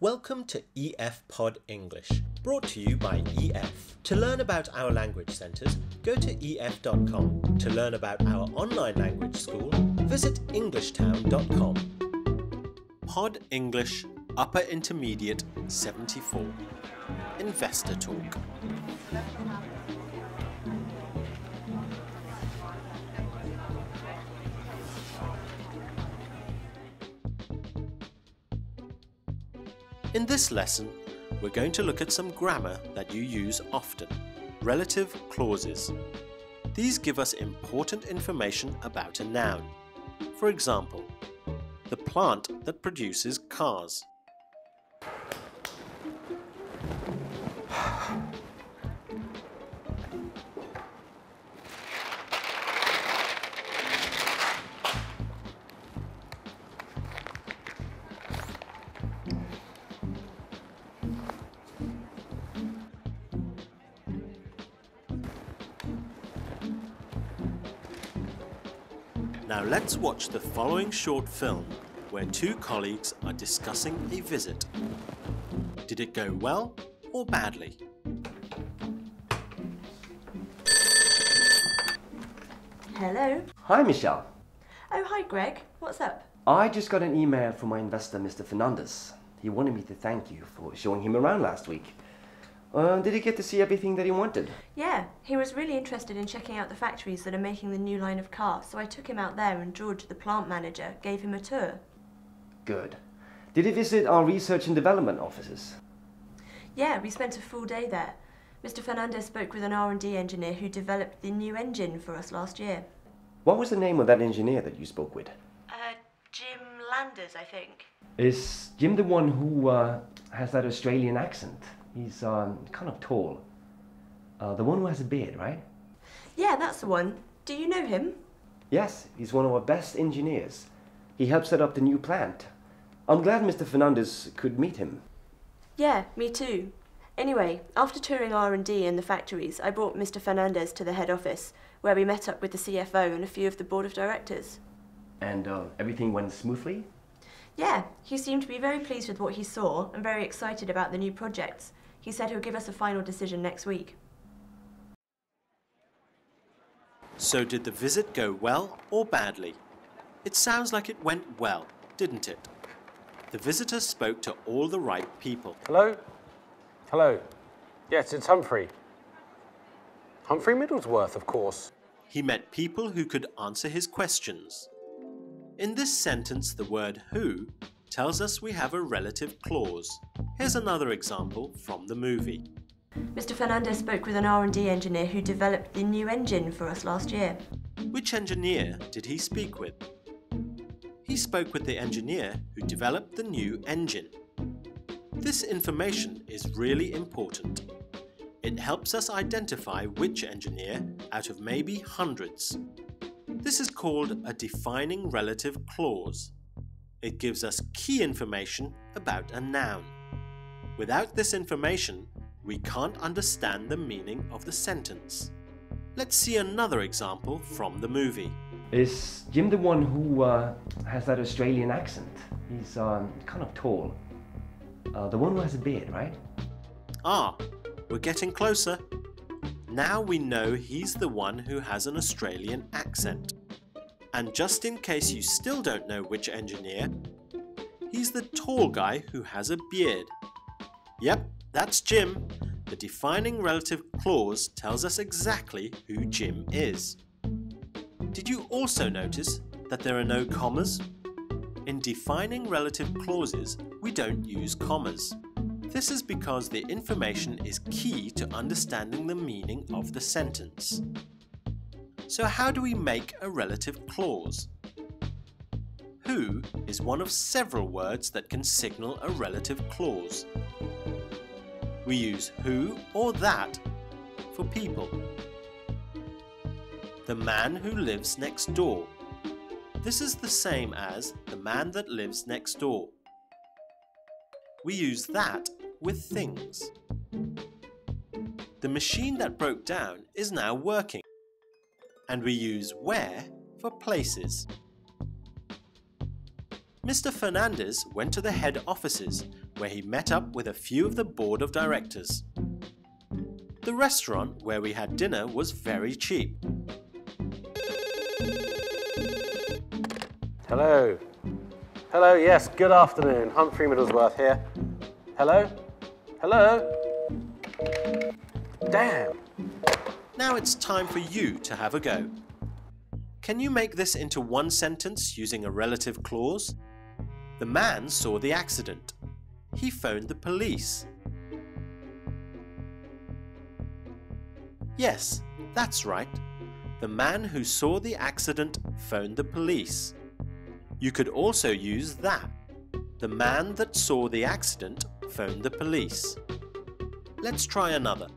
Welcome to EF Pod English, brought to you by EF. To learn about our language centres, go to ef.com. To learn about our online language school, visit englishtown.com. Pod English Upper Intermediate 74. Investor Talk. In this lesson, we're going to look at some grammar that you use often, relative clauses. These give us important information about a noun. For example, the plant that produces cars. Now let's watch the following short film where two colleagues are discussing a visit. Did it go well or badly? Hello. Hi, Michelle. Oh, hi, Greg. What's up? I just got an email from my investor, Mr. Fernandez. He wanted me to thank you for showing him around last week. Did he get to see everything that he wanted? Yeah, he was really interested in checking out the factories that are making the new line of cars, so I took him out there and George, the plant manager, gave him a tour. Good. Did he visit our research and development offices? Yeah, we spent a full day there. Mr. Fernandez spoke with an R&D engineer who developed the new engine for us last year. What was the name of that engineer that you spoke with? Jim Landers, I think. Is Jim the one who has that Australian accent? He's kind of tall. The one who has a beard, right? Yeah, that's the one. Do you know him? Yes, he's one of our best engineers. He helped set up the new plant. I'm glad Mr. Fernandez could meet him. Yeah, me too. Anyway, after touring R&D in the factories, I brought Mr. Fernandez to the head office, where we met up with the CFO and a few of the board of directors. And everything went smoothly? Yeah, he seemed to be very pleased with what he saw and very excited about the new projects. He said he'll give us a final decision next week. So did the visit go well or badly? It sounds like it went well, didn't it? The visitor spoke to all the right people. Hello? Hello. Yes, it's Humphrey. Humphrey Middlesworth, of course. He met people who could answer his questions. In this sentence, the word who tells us we have a relative clause. Here's another example from the movie. Mr. Fernandez spoke with an R&D engineer who developed the new engine for us last year. Which engineer did he speak with? He spoke with the engineer who developed the new engine. This information is really important. It helps us identify which engineer out of maybe hundreds. This is called a defining relative clause. It gives us key information about a noun. Without this information, we can't understand the meaning of the sentence. Let's see another example from the movie. Is Jim the one who has that Australian accent? He's kind of tall. The one who has a beard, right? Ah, we're getting closer. Now we know he's the one who has an Australian accent. And just in case you still don't know which engineer, he's the tall guy who has a beard. Yep, that's Jim. The defining relative clause tells us exactly who Jim is. Did you also notice that there are no commas? In defining relative clauses, we don't use commas. This is because the information is key to understanding the meaning of the sentence. So how do we make a relative clause? Who is one of several words that can signal a relative clause. We use who or that for people. The man who lives next door. This is the same as the man that lives next door. We use that with things. The machine that broke down is now working. And we use where for places. Mr. Fernandez went to the head offices where he met up with a few of the board of directors. The restaurant where we had dinner was very cheap. Hello. Hello, yes, good afternoon. Humphrey Middlesworth here. Hello? Hello? Damn. Now it's time for you to have a go. Can you make this into one sentence using a relative clause? The man saw the accident. He phoned the police. Yes, that's right. The man who saw the accident phoned the police. You could also use that. The man that saw the accident phoned the police. Let's try another.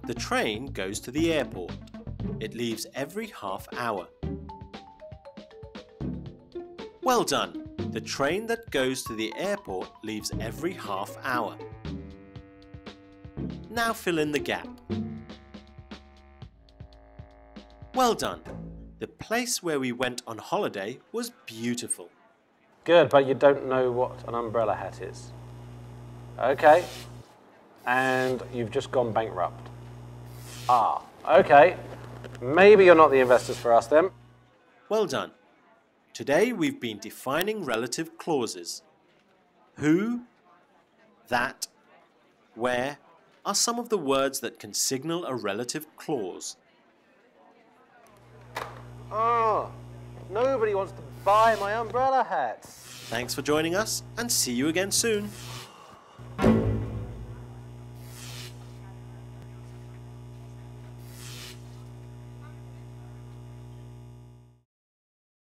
The train goes to the airport. It leaves every half hour. Well done. The train that goes to the airport leaves every half hour. Now fill in the gap. Well done. The place where we went on holiday was beautiful. Good, but you don't know what an umbrella hat is. Okay. And you've just gone bankrupt. Ah, okay. Maybe you're not the investors for us then. Well done. Today we've been defining relative clauses. Who, that, where are some of the words that can signal a relative clause. Oh, nobody wants to buy my umbrella hats. Thanks for joining us and see you again soon.